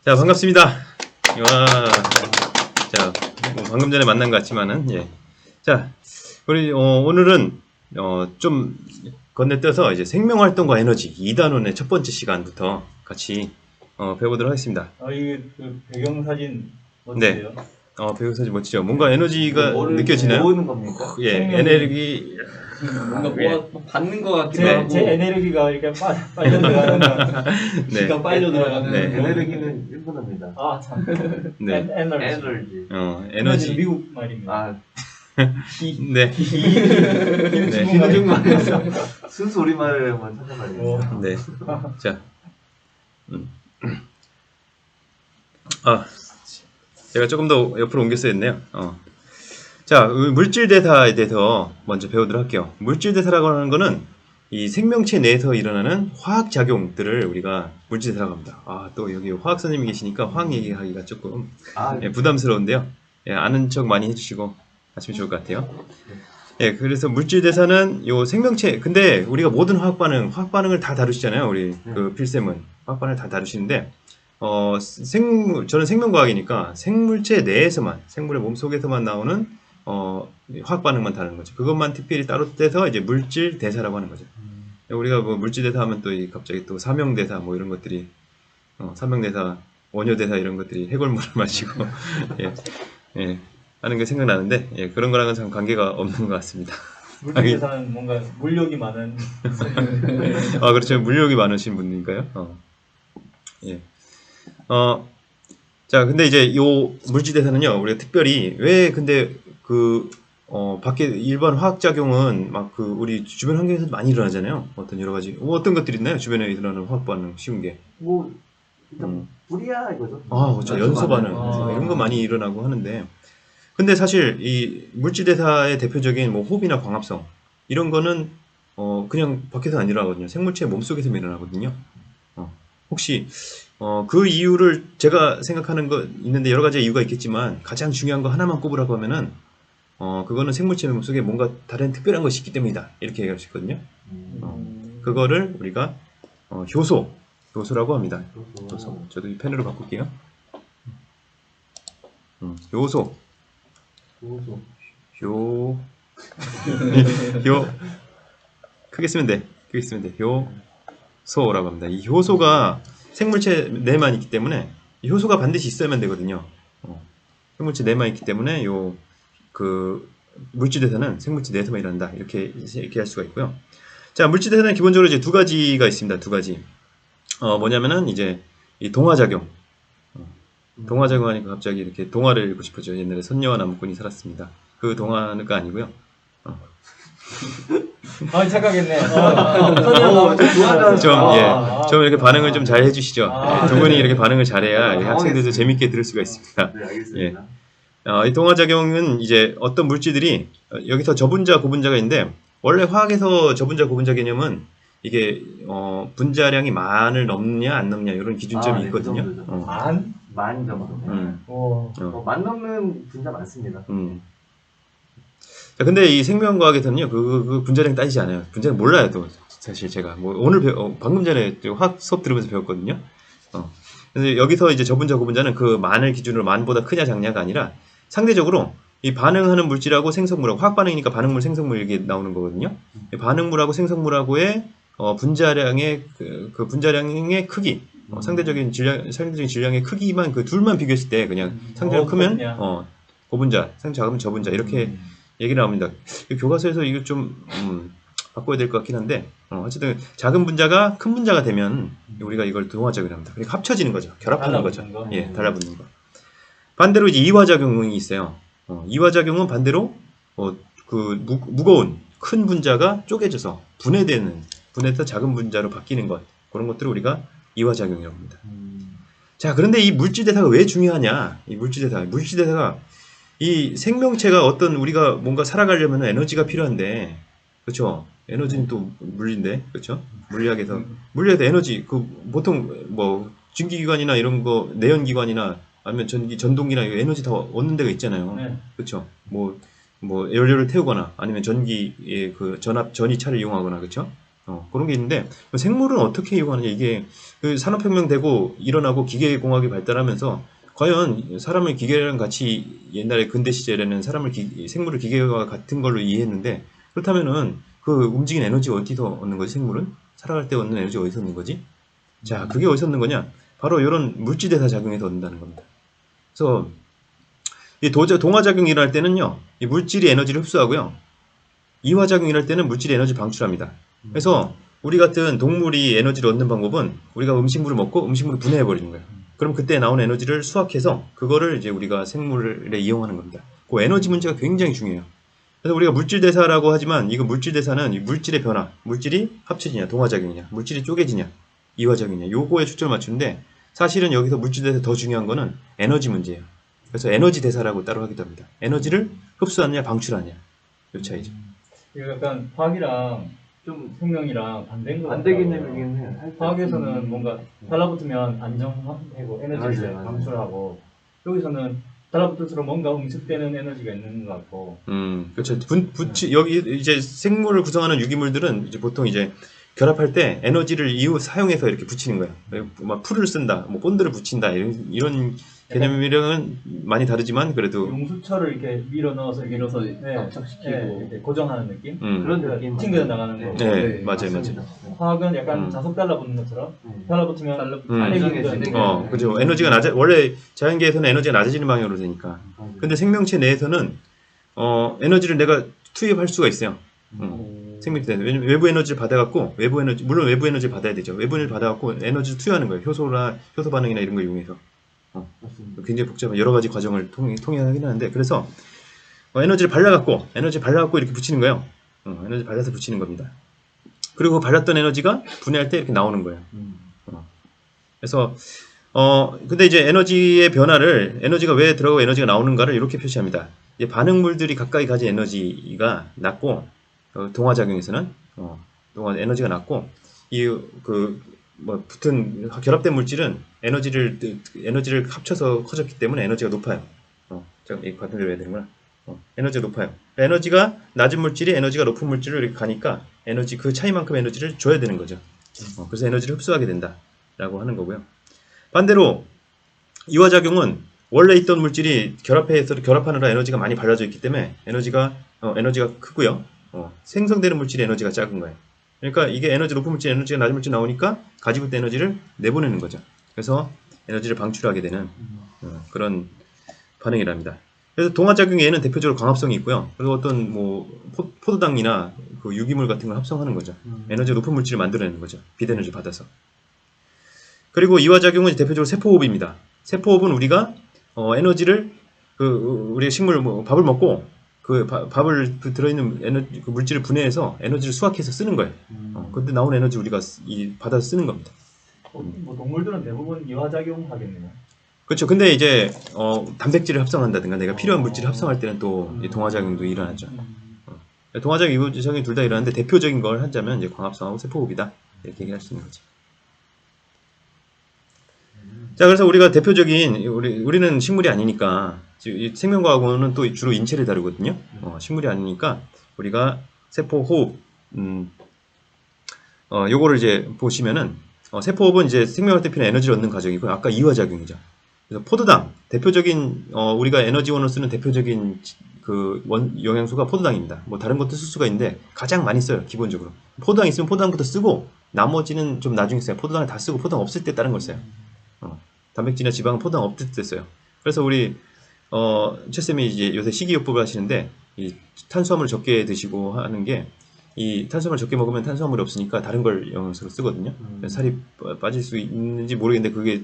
자, 반갑습니다. 와, 자, 뭐 방금 전에 만난 것 같지만은, 예. 자, 우리, 오늘은, 좀 건네떠서 이제 생명활동과 에너지 2단원의 첫 번째 시간부터 같이, 배워보도록 하겠습니다. 이게 그 배경사진 네. 멋지세요? 배우사진 멋지죠? 뭔가 에너지가 뭐를 느껴지나요? 모으는 겁니까? 예, 생명이- 에너지, 뭔가 예. 뭐 받는 것 같기도 제, 하고 제 에너지가 이렇게 빨려 들어가는 거. 네. 기가 빨려 들어가는 네. 에너지는 일본어입니다. 아 참. 네. 에너지. 에너지. 에너지. 미국 말입니다. 아, 네. 네. 기능중만 해서 순수 우리말을 한번 찾아봐야겠어요. 네. 자. 아, 제가 조금 더 옆으로 옮겼어야 했네요. 자, 물질 대사에 대해서 먼저 배우도록 할게요. 물질 대사라고 하는 거는 이 생명체 내에서 일어나는 화학 작용들을 우리가 물질 대사라고 합니다. 아, 또 여기 화학 선생님이 계시니까 화학 얘기하기가 조금 아, 부담스러운데요. 예, 아는 척 많이 해주시고 하시면 좋을 것 같아요. 예, 그래서 물질 대사는 요 생명체, 근데 우리가 모든 화학 반응을 다 다루시잖아요. 우리 그 필쌤은 화학 반응을 다 다루시는데, 저는 생명과학이니까 생물체 내에서만, 생물의 몸 속에서만 나오는 화학 반응만 다루는 거죠. 그것만 특별히 따로 떼서 이제 물질 대사라고 하는 거죠. 우리가 뭐 물질 대사 하면 또 갑자기 또 사명 대사 뭐 이런 것들이 사명 대사, 원료 대사 이런 것들이 해골물을 마시고 예, 예, 하는 게 생각나는데 예, 그런 거랑은 참 관계가 없는 것 같습니다. 물질에서는 뭔가 물욕이 많은. 아, 그렇죠. 물욕이 많으신 분인가요? 예. 자, 근데 이제 요 물질대사는요, 우리가 특별히, 왜 근데 밖에 일반 화학작용은 막 우리 주변 환경에서 많이 일어나잖아요. 어떤 여러 가지. 어떤 것들이 있나요? 주변에 일어나는 화학 반응 쉬운 게. 뭐 일단 불이야 이거죠. 그렇죠. 연소 반응. 이런 거 많이 일어나고 하는데. 근데 사실 이 물질대사의 대표적인 뭐 호흡이나 광합성, 이런 거는 그냥 밖에서 안 일어나거든요. 생물체 몸속에서 일어나거든요. 혹시 그 이유를 제가 생각하는 거 있는데 여러 가지 이유가 있겠지만 가장 중요한 거 하나만 꼽으라고 하면은 그거는 생물체 몸속에 뭔가 다른 특별한 것이 있기 때문이다. 이렇게 얘기할 수 있거든요. 그거를 우리가 효소라고 합니다. 효소. 저도 이 펜으로 바꿀게요. 요소. 크게 쓰면 돼. 효소라고 합니다. 이 효소가 생물체 내만 있기 때문에 이 효소가 반드시 있어야만 되거든요. 생물체 내만 있기 때문에 물질 대사는 생물체 내에서만 일어난다. 이렇게 할 수가 있고요. 자, 물질 대사는 기본적으로 이제 두 가지가 있습니다. 두 가지. 뭐냐면은 이제 이 동화작용. 동화작용 하니까 갑자기 이렇게 동화를 읽고 싶어져. 옛날에 선녀와 나무꾼이 살았습니다. 그 동화가 아니고요. 착각했네. 좀 이렇게 반응을 좀 잘 해주시죠. 두 분이 이렇게 반응을 잘해야 학생들도 재밌게 들을 수가 있습니다. 네, 알겠습니다. 이 동화작용은 이제 어떤 물질들이 여기서 저분자, 고분자가 있는데 원래 화학에서 저분자, 고분자 개념은 이게 분자량이 만을 넘냐 안 넘냐 이런 기준점이 있거든요. 만 정도. 만 넘는 분자 많습니다. 자, 근데 이 생명과학에서는요, 그 분자량 따지지 않아요. 분자량 몰라요, 또. 사실 제가. 뭐, 오늘 방금 전에 화학 수업 들으면서 배웠거든요. 그래서 여기서 이제 저분자, 고분자는 그 만을 기준으로 만보다 크냐, 작냐가 아니라 상대적으로 이 반응하는 물질하고 생성물하고, 화학 반응이니까 반응물, 생성물 이게 나오는 거거든요. 이 반응물하고 생성물하고의 분자량의, 그 분자량의 크기, 상대적인 질량의 크기만 그 둘만 비교했을 때 그냥 상대적으로 크면, 고분자, 상대 작으면 저분자, 이렇게 얘기를 합니다. 교과서에서 이거 좀 바꿔야 될 것 같긴 한데 어쨌든 작은 분자가 큰 분자가 되면 우리가 이걸 동화작용을 합니다. 그러니까 합쳐지는 거죠. 결합하는 거죠. 예, 달라붙는 거. 반대로 이제 이화작용이 있어요. 이화작용은 반대로 무거운 큰 분자가 쪼개져서 분해돼서 작은 분자로 바뀌는 것, 그런 것들을 우리가 이화작용이라고 합니다. 자, 그런데 이 물질대사가 왜 중요하냐? 이 물질대사가 이 생명체가 우리가 뭔가 살아가려면 에너지가 필요한데, 그렇죠? 에너지는 또 물리인데, 그렇죠? 물리학에서 에너지, 보통 뭐 증기기관이나 이런 거, 내연기관이나 아니면 전동기나 에너지 다 얻는 데가 있잖아요. 네. 그렇죠? 뭐 연료를 태우거나 아니면 전기의 전이차를 이용하거나, 그렇죠? 그런 게 있는데 생물은 어떻게 이용하느냐 이게 그 산업혁명 되고 일어나고 기계공학이 발달하면서 과연 사람을 기계랑 같이 옛날에 근대 시절에는 생물을 기계와 같은 걸로 이해했는데 그렇다면은 그 움직이는 에너지 어디서 얻는 거지 생물은? 살아갈 때 얻는 에너지 어디서 얻는 거지? 자 그게 어디서 얻는 거냐? 바로 이런 물질대사 작용에서 얻는다는 겁니다. 그래서 이 동화작용이 일어날 때는요 이 물질이 에너지를 흡수하고요 이화작용이 일어날 때는 물질이 에너지 방출합니다. 그래서 우리 같은 동물이 에너지를 얻는 방법은 우리가 음식물을 먹고 음식물을 분해해 버리는 거예요. 그럼 그때 나온 에너지를 수확해서 그거를 이제 우리가 생물에 이용하는 겁니다. 그 에너지 문제가 굉장히 중요해요. 그래서 우리가 물질 대사라고 하지만 이거 물질 대사는 이 물질의 변화, 물질이 합쳐지냐, 동화작용이냐, 물질이 쪼개지냐, 이화작용이냐, 요거에 초점을 맞추는데 사실은 여기서 물질 대사 더 중요한 거는 에너지 문제예요. 그래서 에너지 대사라고 따로 하기도 합니다. 에너지를 흡수하느냐, 방출하느냐, 요 차이죠. 이거 약간 화학이랑 좀 생명이랑 반대인 거 반대 같아요. 개념이긴 해요. 화학에서는 뭔가 달라붙으면 안정하고 에너지를 맞아요. 방출하고 여기서는 달라붙을수록 뭔가 응축되는 에너지가 있는 것 같고. 그렇죠. 여기 이제 생물을 구성하는 유기물들은 이제 보통 이제 결합할 때 에너지를 사용해서 이렇게 붙이는 거예요. 막 풀을 쓴다, 뭐 본드를 붙인다 이런 개념이랑은 많이 다르지만 그래도 용수철을 이렇게 밀어 넣어서 이렇게 밀어서 압착시키고 이렇게 고정하는 느낌? 그런 느낌. 튕겨 나가는 거. 네, 맞아요. 화학은 약간 자석 달라붙는 것처럼 달라붙으면 달라붙으면 그죠. 에너지가 원래 자연계에서는 에너지가 낮아지는 방향으로 되니까. 근데 생명체 내에서는 에너지를 내가 투입할 수가 있어요. 생명체 내에서. 왜냐면 외부 에너지를 받아갖고 물론 외부 에너지를 받아야 되죠. 외부 에너지를 받아갖고 에너지를 투여하는 거예요. 효소 반응이나 이런 걸 이용해서. 굉장히 복잡한 여러 가지 과정을 통해하긴 하는데 그래서 에너지를 발라갖고 이렇게 붙이는 거예요. 에너지 발라서 붙이는 겁니다. 그리고 발랐던 에너지가 분해할 때 이렇게 나오는 거예요. 그래서 근데 이제 에너지의 변화를 에너지가 왜 들어가고 에너지가 나오는가를 이렇게 표시합니다. 이제 반응물들이 가까이 가진 에너지가 낮고 동화작용에서는 에너지가 낮고 붙은 결합된 물질은 에너지를 합쳐서 커졌기 때문에 에너지가 높아요. 잠깐 이 같은 대로 해야 되는구나. 에너지가 높아요. 에너지가 낮은 물질이 에너지가 높은 물질로 이렇게 가니까 그 차이만큼 에너지를 줘야 되는 거죠. 그래서 에너지를 흡수하게 된다라고 하는 거고요. 반대로 이화작용은 원래 있던 물질이 결합하느라 에너지가 많이 발라져 있기 때문에 에너지가 크고요. 생성되는 물질의 에너지가 작은 거예요. 그러니까 이게 높은 물질, 에너지가 낮은 물질 나오니까 가지고 있던 에너지를 내보내는 거죠. 그래서 에너지를 방출하게 되는 그런 반응이랍니다. 그래서 동화작용에는 대표적으로 광합성이 있고요. 그리고 어떤 포도당이나 그 유기물 같은 걸 합성하는 거죠. 에너지가 높은 물질을 만들어내는 거죠. 빛에너지를 받아서. 그리고 이화작용은 대표적으로 세포호흡입니다. 세포호흡은 우리가 에너지를 우리 식물 밥을 먹고 밥을 들어있는 그 물질을 분해해서 에너지를 수확해서 쓰는 거예요. 근데 나온 에너지 우리가 받아서 쓰는 겁니다. 동물들은 대부분 이화작용 하겠네요. 그렇죠. 근데 이제 단백질을 합성한다든가 내가 필요한 물질을 합성할 때는 또 동화작용도 일어나죠. 동화작용, 이화작용 둘 다 일어나는데 대표적인 걸 하자면 이제 광합성하고 세포호흡이다 이렇게 얘기할 수 있는 거죠. 자, 그래서 우리가 대표적인 우리는 식물이 아니니까 생명과학원은 또 주로 인체를 다루거든요. 식물이 아니니까 우리가 세포호흡 요거를 이제 보시면은 세포호흡은 이제 생명할 때 필요한 에너지를 얻는 과정이고 아까 이화작용이죠. 그래서 포도당 대표적인 우리가 에너지원으로 쓰는 대표적인 영양소가 포도당입니다. 뭐 다른 것도 쓸 수가 있는데 가장 많이 써요. 기본적으로 포도당 있으면 포도당부터 쓰고 나머지는 좀 나중에 써요. 포도당을 다 쓰고 포도당 없을 때 다른 걸 써요. 단백질이나 지방은 포도당 없을 때 써요. 그래서 우리 최 쌤이 이제 요새 식이요법을 하시는데 이 탄수화물 적게 드시고 하는 게 이 탄수화물 적게 먹으면 탄수화물이 없으니까 다른 걸 영양소로 쓰거든요. 살이 빠질 수 있는지 모르겠는데 그게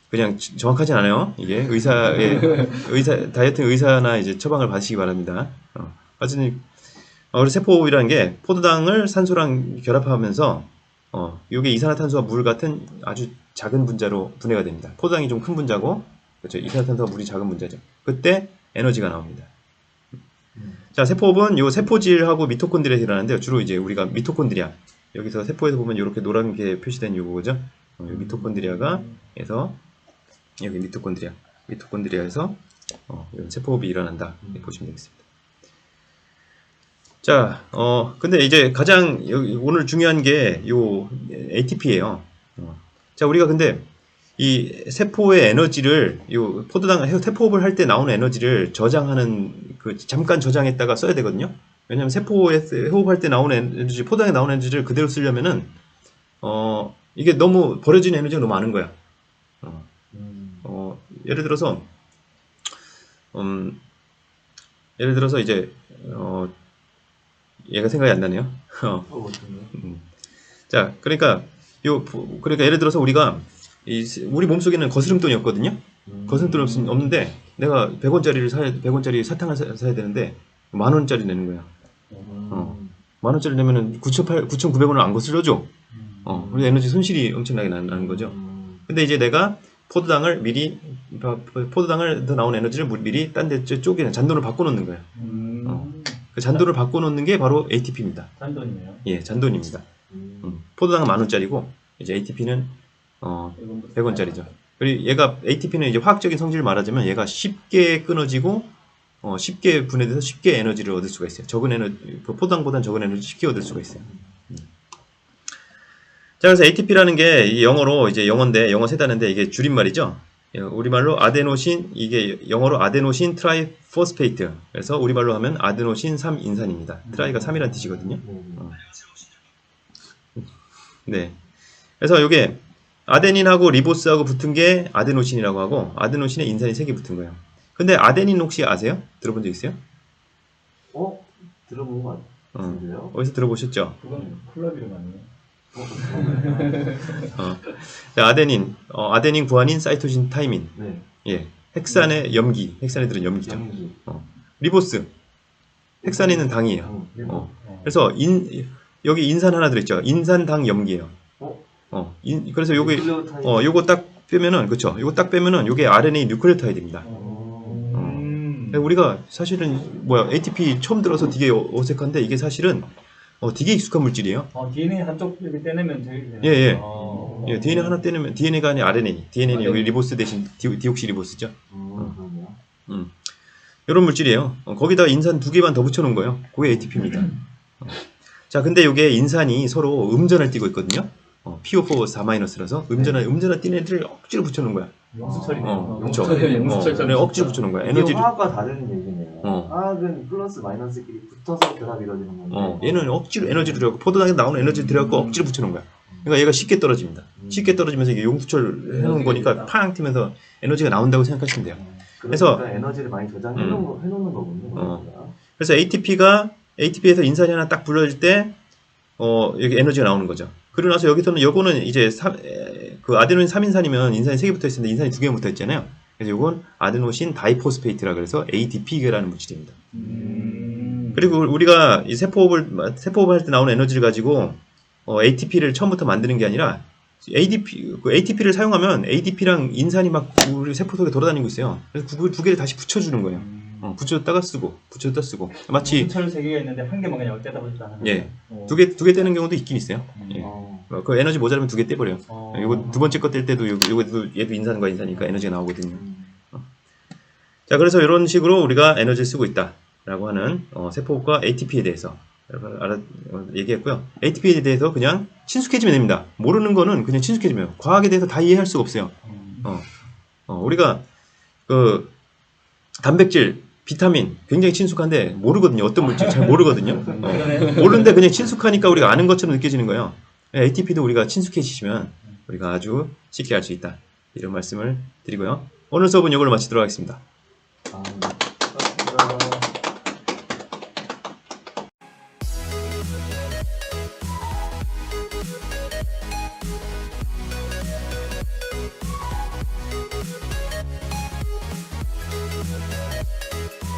그냥 정확하진 않아요. 이게 다이어트 의사나 이제 처방을 받으시기 바랍니다. 하여튼 그래서 세포호흡이라는 게 포도당을 산소랑 결합하면서 이게 이산화탄소와 물 같은 아주 작은 분자로 분해가 됩니다. 포도당이 좀 큰 분자고 그렇죠. 이산화탄소와 물이 작은 분자죠. 그때 에너지가 나옵니다. 자, 세포호흡은 요 세포질하고 미토콘드리아에서 일어나는데요. 주로 이제 우리가 미토콘드리아 여기서 세포에서 보면 이렇게 노랗게 표시된 요거죠. 미토콘드리아가 해서 여기 미토콘드리아에서 이런 세포호흡이 일어난다 이렇게 보시면 되겠습니다. 자, 근데 이제 가장 오늘 중요한 게 요 ATP예요. 자, 우리가 근데 이 세포의 에너지를 요 세포업을 할 때 나오는 에너지를 저장하는 그 잠깐 저장했다가 써야 되거든요. 왜냐면 세포에 호흡할 때 나오는 에너지, 포도당에 나오는 에너지를 그대로 쓰려면은 이게 너무 버려진 에너지가 너무 많은 거야. 예를 들어서 이제 얘가 생각이 안 나네요. 자, 그러니까 예를 들어서 우리가 우리 몸속에는 거스름돈이 없거든요. 거스름돈이 없는데 내가 100원짜리 사탕을 사야 되는데 10,000원짜리 내는 거야. 10,000원짜리 내면은 9,900원을 안 거슬러줘. 우리 에너지 손실이 엄청나게 나는 거죠. 근데 이제 내가 포도당을 더 나온 에너지를 미리 딴 데 쪼개는 잔돈을 바꿔놓는 거예요. 그 잔돈을 바꿔놓는 게 바로 ATP입니다. 잔돈이네요. 예, 잔돈입니다. 포도당은 10,000원짜리고 이제 ATP는 100원짜리죠. 그리고 얘가 ATP는 이제 화학적인 성질을 말하자면 얘가 쉽게 끊어지고 쉽게 분해돼서 쉽게 에너지를 얻을 수가 있어요. 적은 에너지, 포도당보다는 적은 에너지 쉽게 얻을 수가 있어요. 자, 그래서 ATP라는 게 이 영어로 이제 영어 세 단어인데 이게 줄임말이죠. 우리말로 아데노신, 이게 영어로 아데노신 트라이포스페이트. 그래서 우리말로 하면 아데노신 3인산입니다. 트라이가 3이라는 뜻이거든요. 네. 그래서 이게 아데닌하고 리보스하고 붙은 게 아데노신이라고 하고 아데노신에 인산이 3개 붙은 거예요. 근데 아데닌 혹시 아세요? 들어본 적 있어요? 들어본 것 같은데요? 어디서 들어보셨죠? 그건 클럽 이름 아니에요? 자, 아데닌, 구아닌, 사이토신, 타이민. 네. 예. 헥산의 염기. 헥산에 들은 염기죠. 리보스. 헥산에 있는 당이에요. 그래서 여기 인산 하나 들어있죠. 인산당 염기예요. 그래서 요거 딱 빼면은, 그쵸. 요거 딱 빼면은 요게 RNA 뉴클레오타이드입니다. 우리가 사실은 ATP 처음 들어서 되게 어색한데 이게 사실은 되게 익숙한 물질이에요. DNA 한쪽 이렇게 떼내면 되게. 예. 예, DNA 하나 떼내면 DNA가 아니라 RNA. DNA는 여기 리보스 대신 디옥시 리보스죠. 이런 물질이에요. 거기다 인산 2개만 더 붙여놓은 거예요. 그게 ATP입니다. 자, 근데 이게 인산이 서로 음전을 띠고 있거든요. PO4 4-라서 음전을 띠는 애들을 억지로 붙여놓은 거야. 영수철이네요. 그쵸. 영수철. 억지로 붙여놓은 거야. 이게 에너지를. 화학과 다른 얘기네요. 화학은 플러스 마이너스끼리 붙어서 결합이 이루어지는 건데 얘는 억지로 에너지를 들여갖고 포도당에 나오는 에너지를 들여갖고 억지로 붙여놓은 거야. 그러니까 얘가 쉽게 떨어집니다. 쉽게 떨어지면서 이게 용수철 해놓은 거니까 팡 튀면서 에너지가 나온다고 생각하시면 돼요. 그래서 그러니까 에너지를 많이 저장해놓는 거군요. 그래서 ATP에서 인산이 하나 딱 불러질 때 여기 에너지가 나오는 거죠. 그리고 나서 여기서는 요거는 이제 그 아데노신 3인산이면 인산이 3개 붙어 있었는데 인산이 2개 붙어 있잖아요. 그래서 요건 아데노신 다이포스페이트라 그래서 ADP라는 물질입니다. 그리고 우리가 이 세포업을 할 때 나오는 에너지를 가지고 ATP를 처음부터 만드는 게 아니라 ATP를 사용하면 ADP랑 인산이 막 우리 세포 속에 돌아다니고 있어요. 그래서 그 두 개를 다시 붙여주는 거예요. 붙여줬다가 쓰고 마치 철 3개가 있는데 한 개만 그냥 떼다 붙였다 하는. 예. 두 개 떼는 경우도 있긴 있어요. 예. 그 에너지 모자라면 2개 떼버려요. 이거 두 번째 거 뗄 때도 얘도 인산과 인산이니까 에너지가 나오거든요. 자, 그래서 이런 식으로 우리가 에너지를 쓰고 있다라고 하는 세포과 ATP에 대해서 얘기했고요. ATP에 대해서 그냥 친숙해지면 됩니다. 모르는 거는 그냥 친숙해지면 과학에 대해서 다 이해할 수가 없어요. 우리가 그 단백질, 비타민 굉장히 친숙한데 모르거든요. 어떤 물질 잘 모르거든요. 모르는데 그냥 친숙하니까 우리가 아는 것처럼 느껴지는 거예요. ATP도 우리가 친숙해지시면 우리가 아주 쉽게 알 수 있다. 이런 말씀을 드리고요. 오늘 수업은 이걸로 마치도록 하겠습니다.